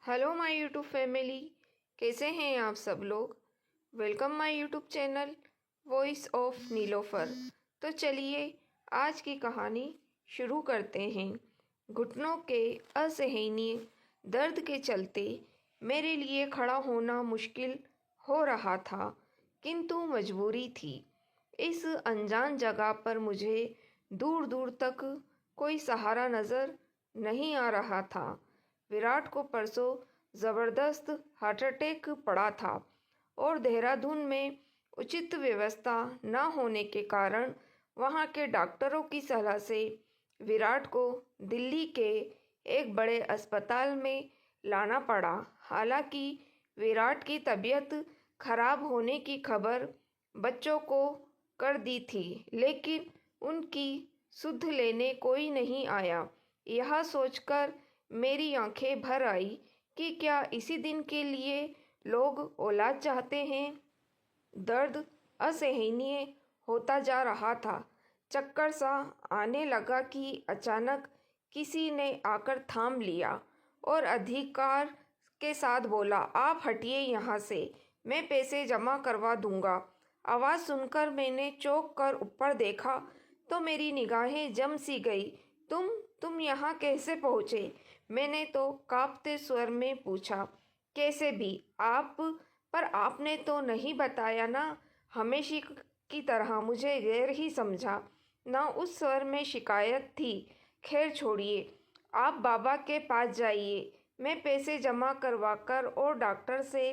Hello my YouTube family, कैसे हैं आप सब लोग। Welcome my YouTube channel voice of Nilofar. तो चलिए आज की कहानी शुरू करते हैं। घुटनों के असहनीय दर्द के चलते मेरे लिए खड़ा होना मुश्किल हो रहा था, किंतु मजबूरी थी। इस अनजान जगह पर मुझे दूर दूर तक कोई सहारा नज़र नहीं आ रहा था। विराट को परसों ज़बरदस्त हार्ट अटैक पड़ा था और देहरादून में उचित व्यवस्था न होने के कारण वहां के डॉक्टरों की सलाह से विराट को दिल्ली के एक बड़े अस्पताल में लाना पड़ा। हालांकि विराट की तबीयत खराब होने की खबर बच्चों को कर दी थी, लेकिन उनकी सुध लेने कोई नहीं आया। यह सोचकर मेरी आंखें भर आई कि क्या इसी दिन के लिए लोग औलाद चाहते हैं। दर्द असहनीय होता जा रहा था। चक्कर सा आने लगा कि अचानक किसी ने आकर थाम लिया और अधिकार के साथ बोला, आप हटिए यहाँ से, मैं पैसे जमा करवा दूंगा। आवाज़ सुनकर मैंने चौंक कर ऊपर देखा तो मेरी निगाहें जम सी गई। तुम यहाँ कैसे पहुँचे? मैंने तो कांपते स्वर में पूछा। कैसे भी आप? पर आपने तो नहीं बताया ना। हमेशा की तरह मुझे गैर ही समझा ना। उस स्वर में शिकायत थी। खैर छोड़िए, आप बाबा के पास जाइए, मैं पैसे जमा करवाकर और डॉक्टर से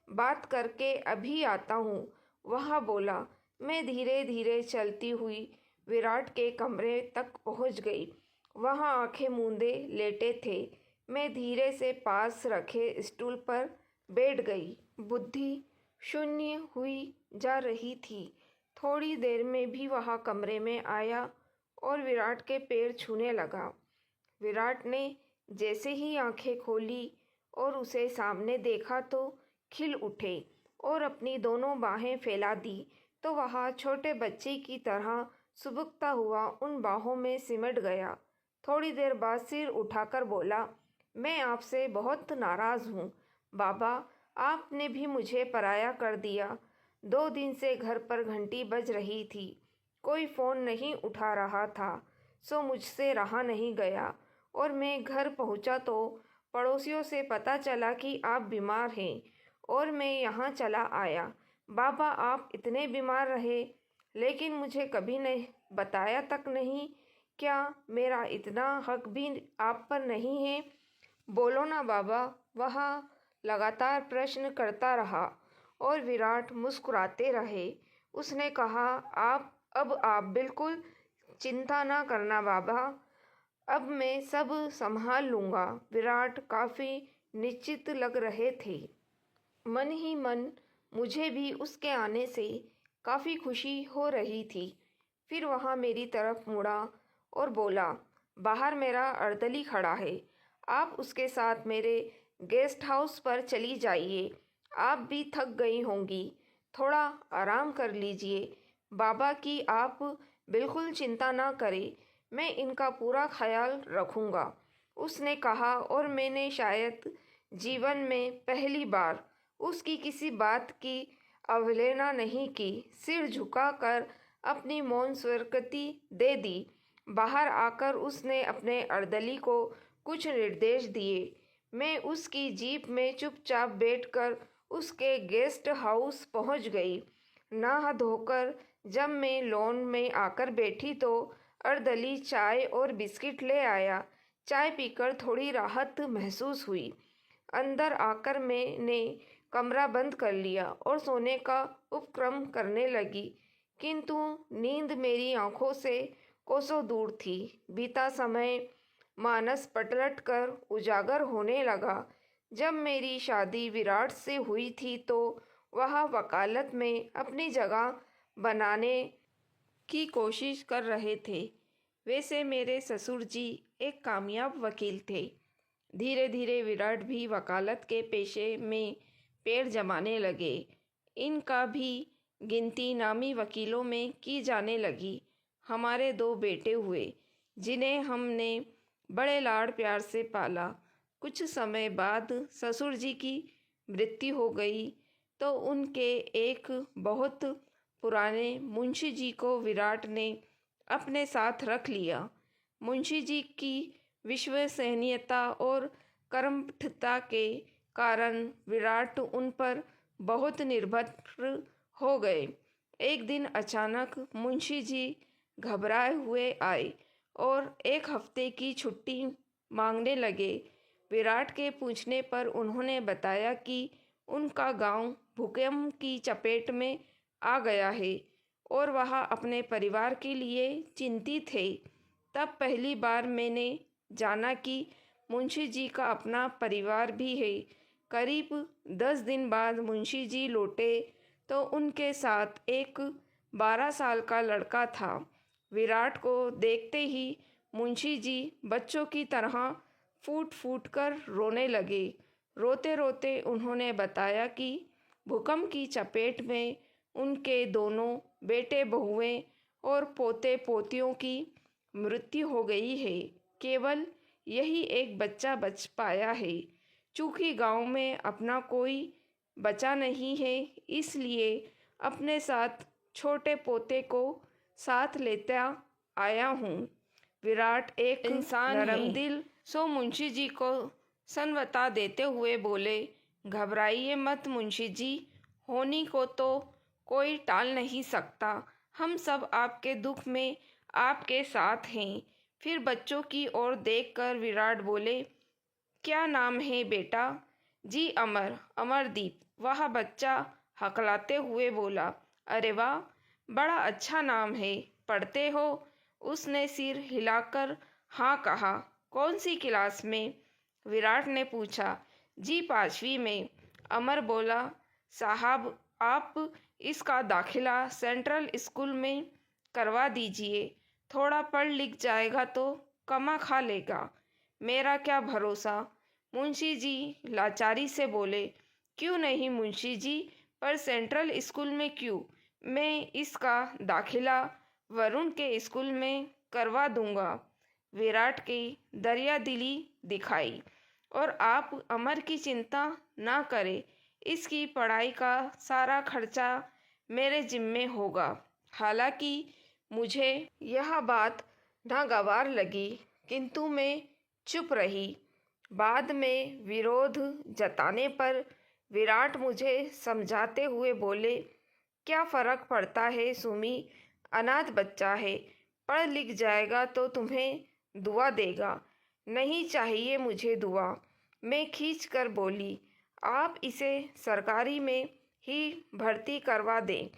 बात करके अभी आता हूँ, वह बोला। मैं धीरे धीरे चलती हुई विराट के कमरे तक पहुँच गई। वहाँ आंखें मूंदे लेटे थे। मैं धीरे से पास रखे स्टूल पर बैठ गई। बुद्धि शून्य हुई जा रही थी। थोड़ी देर में भी वह कमरे में आया और विराट के पैर छूने लगा। विराट ने जैसे ही आंखें खोली और उसे सामने देखा तो खिल उठे और अपनी दोनों बाहें फैला दी तो वह छोटे बच्चे की तरह सुबकता हुआ उन बाहों में सिमट गया। थोड़ी देर बाद सिर उठाकर बोला, मैं आपसे बहुत नाराज़ हूँ बाबा, आपने भी मुझे पराया कर दिया। 2 दिन से घर पर घंटी बज रही थी, कोई फ़ोन नहीं उठा रहा था, सो मुझसे रहा नहीं गया और मैं घर पहुँचा तो पड़ोसियों से पता चला कि आप बीमार हैं और मैं यहाँ चला आया। बाबा आप इतने बीमार रहे, लेकिन मुझे कभी नहीं बताया तक नहीं। क्या मेरा इतना हक भी आप पर नहीं है? बोलो ना बाबा। वह लगातार प्रश्न करता रहा और विराट मुस्कुराते रहे। उसने कहा, आप बिल्कुल चिंता ना करना बाबा, अब मैं सब संभाल लूँगा। विराट काफ़ी निश्चित लग रहे थे। मन ही मन मुझे भी उसके आने से काफ़ी खुशी हो रही थी। फिर वह मेरी तरफ मुड़ा और बोला, बाहर मेरा अर्दली खड़ा है, आप उसके साथ मेरे गेस्ट हाउस पर चली जाइए। आप भी थक गई होंगी, थोड़ा आराम कर लीजिए। बाबा की आप बिल्कुल चिंता ना करें, मैं इनका पूरा ख्याल रखूँगा, उसने कहा। और मैंने शायद जीवन में पहली बार उसकी किसी बात की अवहेलना नहीं की। सिर झुकाकर अपनी मौन स्वीकृति दे दी। बाहर आकर उसने अपने अर्दली को कुछ निर्देश दिए। मैं उसकी जीप में चुपचाप बैठकर उसके गेस्ट हाउस पहुंच गई। नहा धोकर जब मैं लॉन में आकर बैठी तो अर्दली चाय और बिस्किट ले आया। चाय पीकर थोड़ी राहत महसूस हुई। अंदर आकर मैंने कमरा बंद कर लिया और सोने का उपक्रम करने लगी, किंतु नींद मेरी आंखों से कोसों दूर थी। बीता समय मानस पलट कर उजागर होने लगा। जब मेरी शादी विराट से हुई थी तो वह वकालत में अपनी जगह बनाने की कोशिश कर रहे थे। वैसे मेरे ससुर जी एक कामयाब वकील थे। धीरे धीरे विराट भी वकालत के पेशे में पैर जमाने लगे। इनका भी गिनती नामी वकीलों में की जाने लगी। हमारे 2 बेटे हुए, जिन्हें हमने बड़े लाड़ प्यार से पाला। कुछ समय बाद ससुर जी की मृत्यु हो गई तो उनके एक बहुत पुराने मुंशी जी को विराट ने अपने साथ रख लिया। मुंशी जी की विश्वसनीयता और कर्मठता के कारण विराट उन पर बहुत निर्भर हो गए। एक दिन अचानक मुंशी जी घबराए हुए आए और एक हफ्ते की छुट्टी मांगने लगे। विराट के पूछने पर उन्होंने बताया कि उनका गांव भूकंप की चपेट में आ गया है और वह अपने परिवार के लिए चिंतित थे। तब पहली बार मैंने जाना कि मुंशी जी का अपना परिवार भी है। करीब 10 दिन बाद मुंशी जी लौटे तो उनके साथ एक 12 साल का लड़का था। विराट को देखते ही मुंशी जी बच्चों की तरह फूट फूट कर रोने लगे। रोते रोते उन्होंने बताया कि भूकंप की चपेट में उनके दोनों बेटे बहुएं और पोते पोतियों की मृत्यु हो गई है। केवल यही एक बच्चा बच पाया है। चूंकि गांव में अपना कोई बचा नहीं है, इसलिए अपने साथ छोटे पोते को साथ लेता आया हूँ। विराट एक इंसान नरम दिल सो मुंशी जी को संवता देते हुए बोले, घबराइए मत मुंशी जी, होनी को तो कोई टाल नहीं सकता। हम सब आपके दुख में आपके साथ हैं। फिर बच्चों की ओर देखकर विराट बोले, क्या नाम है बेटा? जी अमर, अमरदीप। वह बच्चा हकलाते हुए बोला, अरे वाह, बड़ा अच्छा नाम है। पढ़ते हो? उसने सिर हिलाकर हाँ कहा। कौन सी क्लास में? विराट ने पूछा। जी 5वीं में। अमर बोला, साहब आप इसका दाखिला सेंट्रल स्कूल में करवा दीजिए। थोड़ा पढ़ लिख जाएगा तो कमा खा लेगा। मेरा क्या भरोसा? मुंशी जी लाचारी से बोले। क्यों नहीं मुंशी जी, पर सेंट्रल स्कूल में क्यों? मैं इसका दाखिला वरुण के स्कूल में करवा दूंगा। विराट की दरिया दिली दिखाई। और आप अमर की चिंता ना करें, इसकी पढ़ाई का सारा खर्चा मेरे जिम्मे होगा। हालांकि मुझे यह बात नागवार लगी, किंतु मैं चुप रही। बाद में विरोध जताने पर विराट मुझे समझाते हुए बोले, क्या फर्क पड़ता है सुमी, अनाथ बच्चा है, पढ़ लिख जाएगा तो तुम्हें दुआ देगा। नहीं चाहिए मुझे दुआ, मैं खींच कर बोली। आप इसे सरकारी में ही भर्ती करवा दें,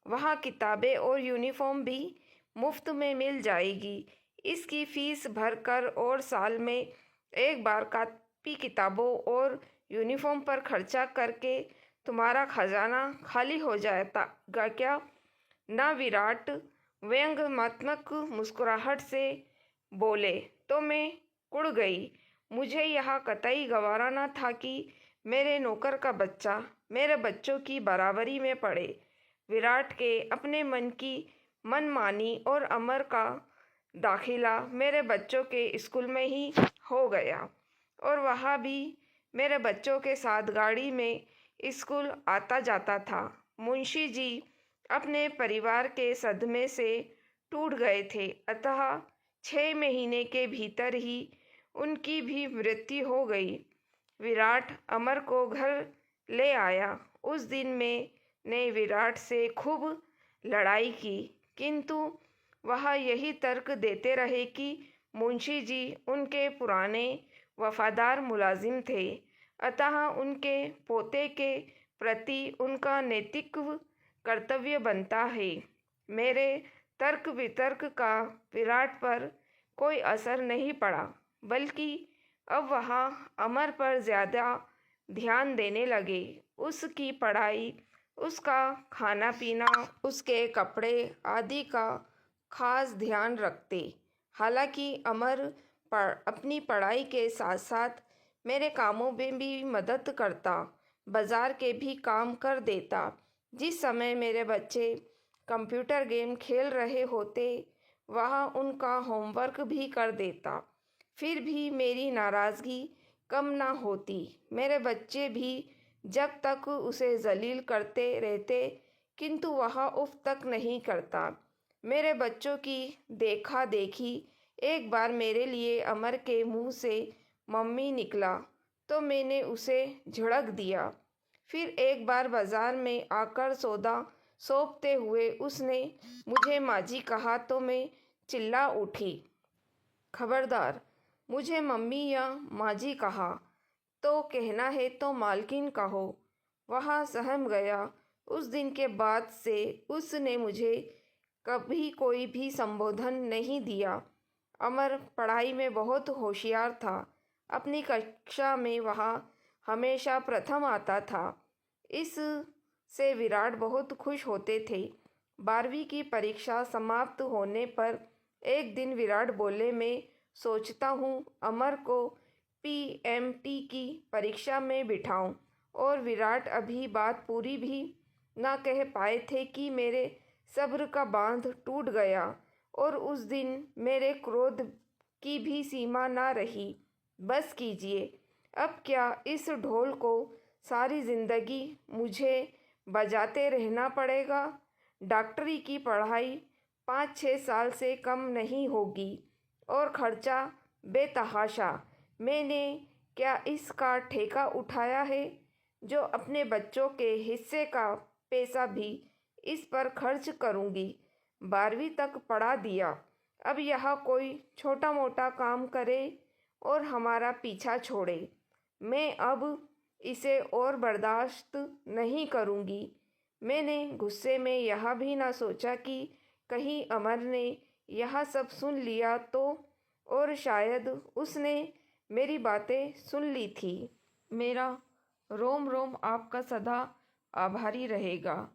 वहाँ किताबें और यूनिफॉर्म भी मुफ्त में मिल जाएगी। इसकी फीस भरकर और साल में एक बार कापी किताबों और यूनिफॉर्म पर खर्चा करके तुम्हारा खजाना खाली हो जाएगा क्या? ना विराट व्यंग्यात्मक मुस्कुराहट से बोले तो मैं कुड़ गई। मुझे यह कतई गवारा न था कि मेरे नौकर का बच्चा मेरे बच्चों की बराबरी में पड़े। विराट के अपने मन की मनमानी और अमर का दाखिला मेरे बच्चों के स्कूल में ही हो गया और वह भी मेरे बच्चों के साथ गाड़ी में स्कूल आता जाता था। मुंशी जी अपने परिवार के सदमे से टूट गए थे, अतः 6 महीने के भीतर ही उनकी भी मृत्यु हो गई। विराट अमर को घर ले आया। उस दिन मैंने विराट से खूब लड़ाई की, किंतु वह यही तर्क देते रहे कि मुंशी जी उनके पुराने वफादार मुलाजिम थे, अतः उनके पोते के प्रति उनका नैतिक कर्तव्य बनता है। मेरे तर्क वितर्क का विराट पर कोई असर नहीं पड़ा, बल्कि अब वह अमर पर ज़्यादा ध्यान देने लगे। उसकी पढ़ाई, उसका खाना पीना, उसके कपड़े आदि का खास ध्यान रखते। हालांकि अमर अपनी पढ़ाई के साथ साथ मेरे कामों में भी मदद करता, बाजार के भी काम कर देता। जिस समय मेरे बच्चे कंप्यूटर गेम खेल रहे होते, वह उनका होमवर्क भी कर देता। फिर भी मेरी नाराज़गी कम ना होती। मेरे बच्चे भी जब तक उसे जलील करते रहते, किंतु वह उफ तक नहीं करता। मेरे बच्चों की देखा देखी एक बार मेरे लिए अमर के मुंह से मम्मी निकला तो मैंने उसे झिड़क दिया। फिर एक बार बाजार में आकर सौदा सौंपते हुए उसने मुझे माजी कहा तो मैं चिल्ला उठी, खबरदार, मुझे मम्मी या माजी कहा तो कहना है तो मालकिन कहो। वह सहम गया। उस दिन के बाद से उसने मुझे कभी कोई भी संबोधन नहीं दिया। अमर पढ़ाई में बहुत होशियार था। अपनी कक्षा में वह हमेशा प्रथम आता था। इस से विराट बहुत खुश होते थे। 12वीं की परीक्षा समाप्त होने पर एक दिन विराट बोले, मैं सोचता हूँ अमर को पीएमटी की परीक्षा में बिठाऊं। और विराट अभी बात पूरी भी ना कह पाए थे कि मेरे सब्र का बांध टूट गया और उस दिन मेरे क्रोध की भी सीमा ना रही। बस कीजिए, अब क्या इस ढोल को सारी जिंदगी मुझे बजाते रहना पड़ेगा? डॉक्टरी की पढ़ाई 5-6 साल से कम नहीं होगी और खर्चा बेतहाशा। मैंने क्या इसका ठेका उठाया है जो अपने बच्चों के हिस्से का पैसा भी इस पर खर्च करूंगी। 12वीं तक पढ़ा दिया, अब यह कोई छोटा मोटा काम करे और हमारा पीछा छोड़े। मैं अब इसे और बर्दाश्त नहीं करूंगी। मैंने गुस्से में यह भी ना सोचा कि कहीं अमर ने यह सब सुन लिया तो, और शायद उसने मेरी बातें सुन ली थी। मेरा रोम रोम आपका सदा आभारी रहेगा,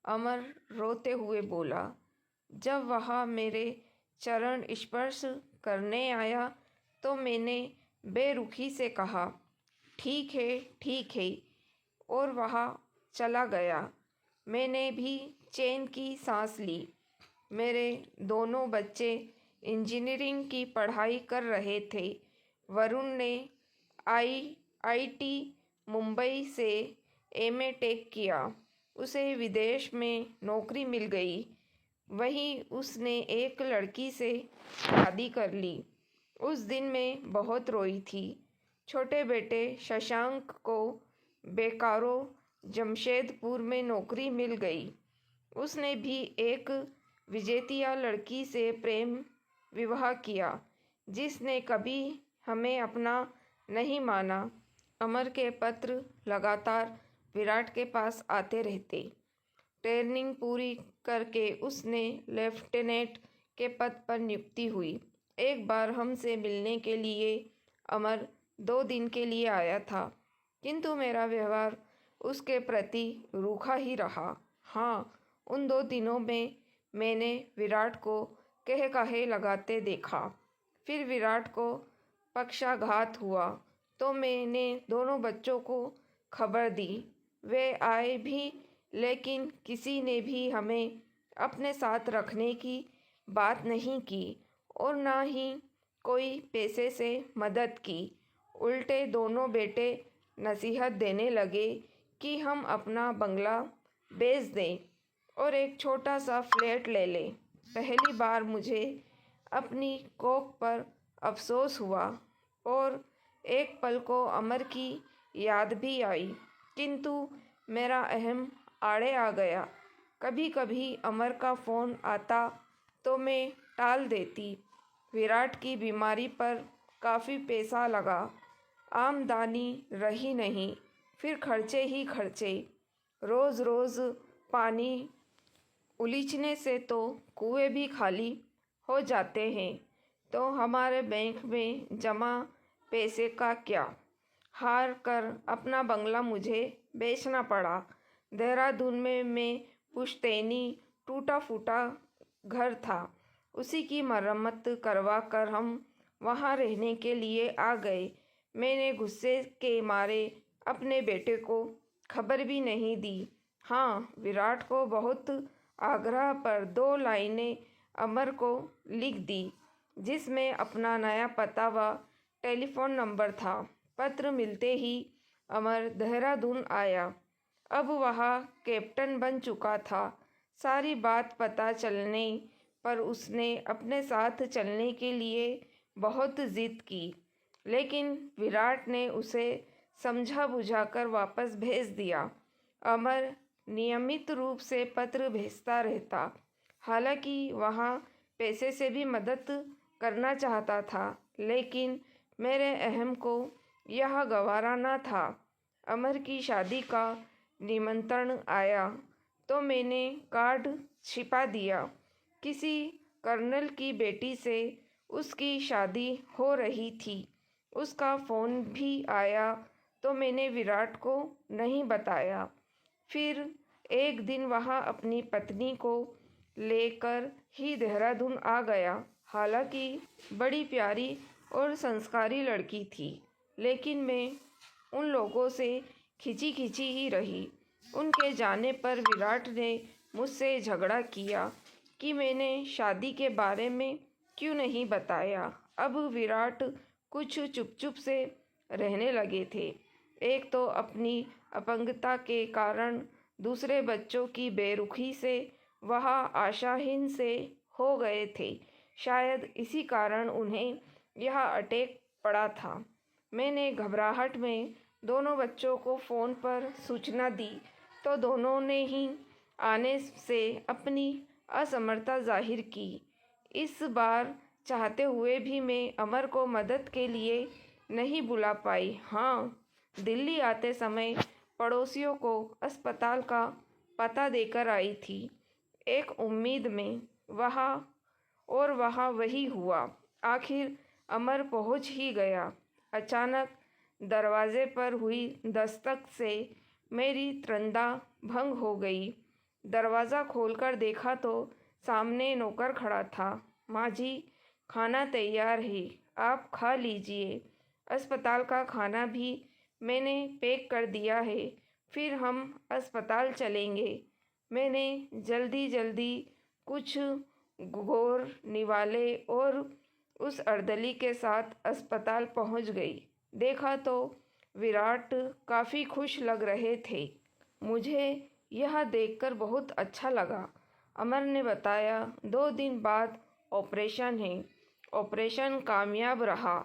अमर रोते हुए बोला। जब वह मेरे चरण स्पर्श करने आया तो मैंने बेरुखी से कहा, ठीक है ठीक है, और वह चला गया। मैंने भी चैन की सांस ली। मेरे दोनों बच्चे इंजीनियरिंग की पढ़ाई कर रहे थे। वरुण ने आईआईटी मुंबई से एमए टेक किया। उसे विदेश में नौकरी मिल गई। वहीं उसने एक लड़की से शादी कर ली। उस दिन मैं बहुत रोई थी। छोटे बेटे शशांक को बेकारो जमशेदपुर में नौकरी मिल गई। उसने भी एक विजेतिया लड़की से प्रेम विवाह किया जिसने कभी हमें अपना नहीं माना। अमर के पत्र लगातार विराट के पास आते रहते। ट्रेनिंग पूरी करके उसने लेफ्टिनेंट के पद पर नियुक्ति हुई। एक बार हमसे मिलने के लिए अमर 2 दिन के लिए आया था, किंतु मेरा व्यवहार उसके प्रति रूखा ही रहा। हाँ, उन 2 दिनों में मैंने विराट को कहे कहे लगाते देखा। फिर विराट को पक्षाघात हुआ तो मैंने दोनों बच्चों को खबर दी। वे आए भी, लेकिन किसी ने भी हमें अपने साथ रखने की बात नहीं की और ना ही कोई पैसे से मदद की। उल्टे दोनों बेटे नसीहत देने लगे कि हम अपना बंगला बेच दें और एक छोटा सा फ्लैट ले लें। पहली बार मुझे अपनी कोख पर अफसोस हुआ और एक पल को अमर की याद भी आई, किंतु मेरा अहम आड़े आ गया। कभी कभी अमर का फ़ोन आता तो मैं टाल देती। विराट की बीमारी पर काफ़ी पैसा लगा, आमदनी रही नहीं, फिर खर्चे ही खर्चे। रोज़ रोज़ पानी उलीचने से तो कुएं भी खाली हो जाते हैं, तो हमारे बैंक में जमा पैसे का क्या। हार कर अपना बंगला मुझे बेचना पड़ा। देहरादून में मैं पुश्तैनी टूटा फूटा घर था, उसी की मरम्मत करवा कर हम वहाँ रहने के लिए आ गए। मैंने गुस्से के मारे अपने बेटे को खबर भी नहीं दी। हाँ, विराट को बहुत आग्रह पर 2 लाइनें अमर को लिख दी, जिसमें अपना नया पता व टेलीफोन नंबर था। पत्र मिलते ही अमर देहरादून आया। अब वह कैप्टन बन चुका था। सारी बात पता चलने पर उसने अपने साथ चलने के लिए बहुत जिद की, लेकिन विराट ने उसे समझा बुझाकर वापस भेज दिया। अमर नियमित रूप से पत्र भेजता रहता। हालांकि वह पैसे से भी मदद करना चाहता था, लेकिन मेरे अहम को यह गवारा न था। अमर की शादी का निमंत्रण आया तो मैंने कार्ड छिपा दिया। किसी कर्नल की बेटी से उसकी शादी हो रही थी। उसका फ़ोन भी आया तो मैंने विराट को नहीं बताया। फिर एक दिन वह अपनी पत्नी को लेकर ही देहरादून आ गया। हालांकि बड़ी प्यारी और संस्कारी लड़की थी, लेकिन मैं उन लोगों से खिंची खिंची ही रही। उनके जाने पर विराट ने मुझसे झगड़ा किया कि मैंने शादी के बारे में क्यों नहीं बताया। अब विराट कुछ चुप चुप से रहने लगे थे। एक तो अपनी अपंगता के कारण, दूसरे बच्चों की बेरुखी से वह आशाहीन से हो गए थे। शायद इसी कारण उन्हें यह अटैक पड़ा था। मैंने घबराहट में दोनों बच्चों को फ़ोन पर सूचना दी तो दोनों ने ही आने से अपनी असमर्थता जाहिर की। इस बार चाहते हुए भी मैं अमर को मदद के लिए नहीं बुला पाई। हाँ, दिल्ली आते समय पड़ोसियों को अस्पताल का पता देकर आई थी, एक उम्मीद में। वहाँ वही हुआ। आखिर अमर पहुंच ही गया। अचानक दरवाजे पर हुई दस्तक से मेरी त्रंदा भंग हो गई। दरवाज़ा खोलकर देखा तो सामने नौकर खड़ा था। माँ जी, खाना तैयार है, आप खा लीजिए। अस्पताल का खाना भी मैंने पैक कर दिया है, फिर हम अस्पताल चलेंगे। मैंने जल्दी जल्दी कुछ घोर निवाले और उस अर्दली के साथ अस्पताल पहुंच गई। देखा तो विराट काफ़ी खुश लग रहे थे। मुझे यह देखकर बहुत अच्छा लगा। अमर ने बताया, 2 दिन बाद ऑपरेशन है। ऑपरेशन कामयाब रहा।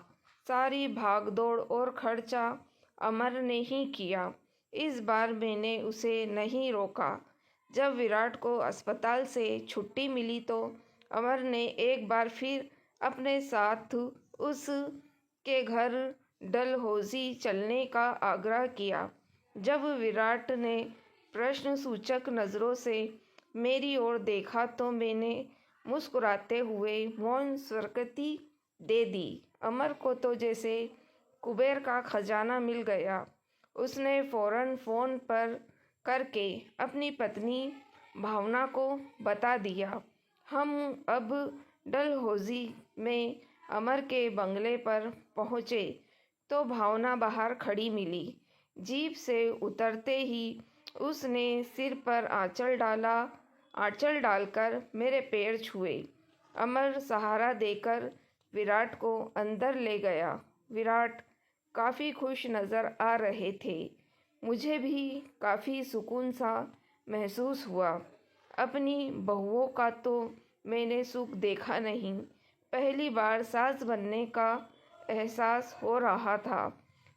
सारी भागदौड़ और खर्चा अमर ने ही किया। इस बार मैंने उसे नहीं रोका। जब विराट को अस्पताल से छुट्टी मिली तो अमर ने एक बार फिर अपने साथ उस के घर डलहौजी चलने का आग्रह किया। जब विराट ने प्रश्नसूचक नज़रों से मेरी ओर देखा तो मैंने मुस्कुराते हुए मौन स्वीकृति दे दी। अमर को तो जैसे कुबेर का खजाना मिल गया। उसने फौरन फ़ोन पर करके अपनी पत्नी भावना को बता दिया। हम अब डलहौजी में अमर के बंगले पर पहुँचे तो भावना बाहर खड़ी मिली। जीप से उतरते ही उसने सिर पर आंचल डालकर मेरे पैर छुए। अमर सहारा देकर विराट को अंदर ले गया। विराट काफ़ी खुश नज़र आ रहे थे। मुझे भी काफ़ी सुकून सा महसूस हुआ। अपनी बहुओं का तो मैंने सुख देखा नहीं। पहली बार सास बनने का एहसास हो रहा था।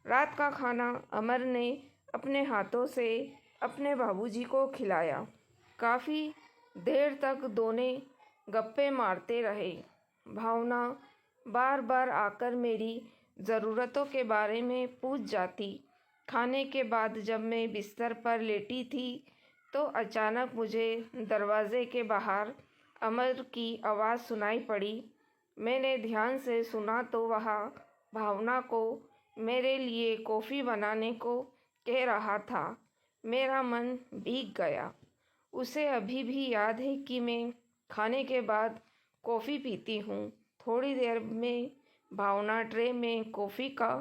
रात का खाना अमर ने अपने हाथों से अपने बाबूजी को खिलाया। काफ़ी देर तक दोनों गप्पे मारते रहे। भावना बार बार आकर मेरी ज़रूरतों के बारे में पूछ जाती। खाने के बाद जब मैं बिस्तर पर लेटी थी तो अचानक मुझे दरवाजे के बाहर अमर की आवाज़ सुनाई पड़ी। मैंने ध्यान से सुना तो वह भावना को मेरे लिए कॉफ़ी बनाने को कह रहा था। मेरा मन भीग गया। उसे अभी भी याद है कि मैं खाने के बाद कॉफ़ी पीती हूँ। थोड़ी देर में भावना ट्रे में कॉफ़ी का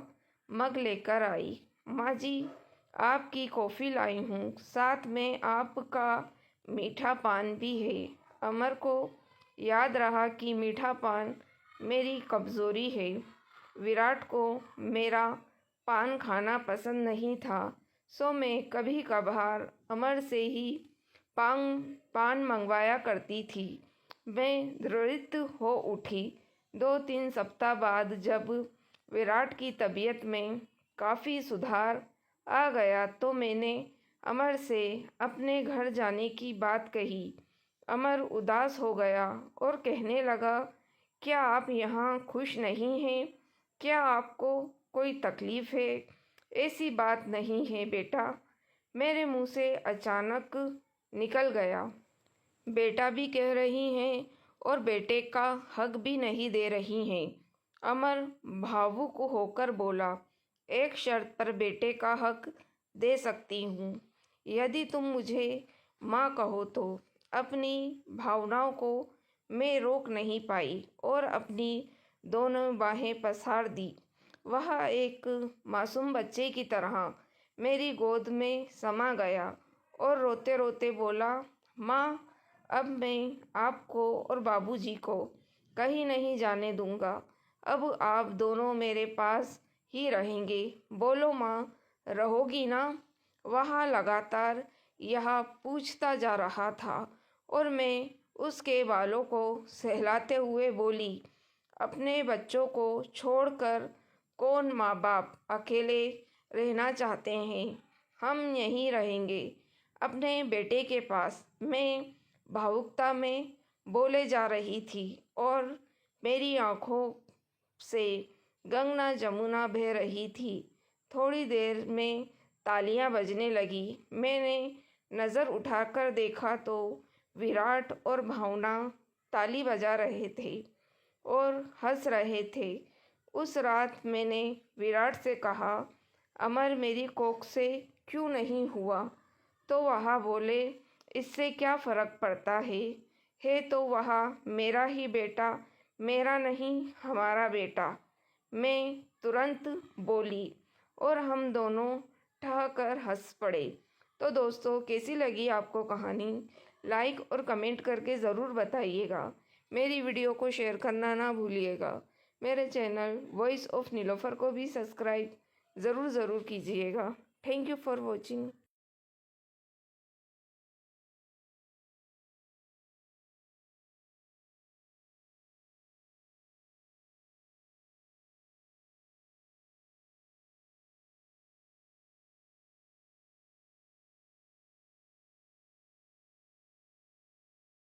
मग लेकर आई। माँ जी, आपकी कॉफ़ी लाई हूँ, साथ में आपका मीठा पान भी है। अमर को याद रहा कि मीठा पान मेरी कमज़ोरी है। विराट को मेरा पान खाना पसंद नहीं था, सो मैं कभी कभार अमर से ही पान मंगवाया करती थी। मैं दृढ़ हो उठी। 2-3 सप्ताह बाद जब विराट की तबीयत में काफ़ी सुधार आ गया तो मैंने अमर से अपने घर जाने की बात कही। अमर उदास हो गया और कहने लगा, क्या आप यहाँ खुश नहीं हैं? क्या आपको कोई तकलीफ़ है? ऐसी बात नहीं है बेटा, मेरे मुंह से अचानक निकल गया। बेटा भी कह रही हैं और बेटे का हक भी नहीं दे रही हैं। अमर भावुक होकर बोला, एक शर्त पर बेटे का हक दे सकती हूँ, यदि तुम मुझे माँ कहो तो। अपनी भावनाओं को मैं रोक नहीं पाई और अपनी दोनों बाहें पसार दी। वह एक मासूम बच्चे की तरह मेरी गोद में समा गया और रोते रोते बोला, माँ, अब मैं आपको और बाबूजी को कहीं नहीं जाने दूंगा। अब आप दोनों मेरे पास ही रहेंगे। बोलो माँ, रहोगी ना? वह लगातार यह पूछता जा रहा था और मैं उसके बालों को सहलाते हुए बोली, अपने बच्चों को छोड़कर कौन माँ बाप अकेले रहना चाहते हैं? हम यहीं रहेंगे अपने बेटे के पास। मैं भावुकता में बोले जा रही थी और मेरी आँखों से गंगा जमुना बह रही थी। थोड़ी देर में तालियां बजने लगी। मैंने नज़र उठाकर देखा तो विराट और भावना ताली बजा रहे थे और हंस रहे थे। उस रात मैंने विराट से कहा, अमर मेरी कोख से क्यों नहीं हुआ? तो वह बोले, इससे क्या फ़र्क पड़ता है तो वह मेरा ही बेटा, मेरा नहीं हमारा बेटा। मैं तुरंत बोली और हम दोनों ठहकर हंस पड़े। तो दोस्तों, कैसी लगी आपको कहानी? लाइक और कमेंट करके ज़रूर बताइएगा। मेरी वीडियो को शेयर करना ना भूलिएगा। मेरे चैनल वॉइस ऑफ नीलोफर को भी सब्सक्राइब ज़रूर कीजिएगा। Thank you for watching.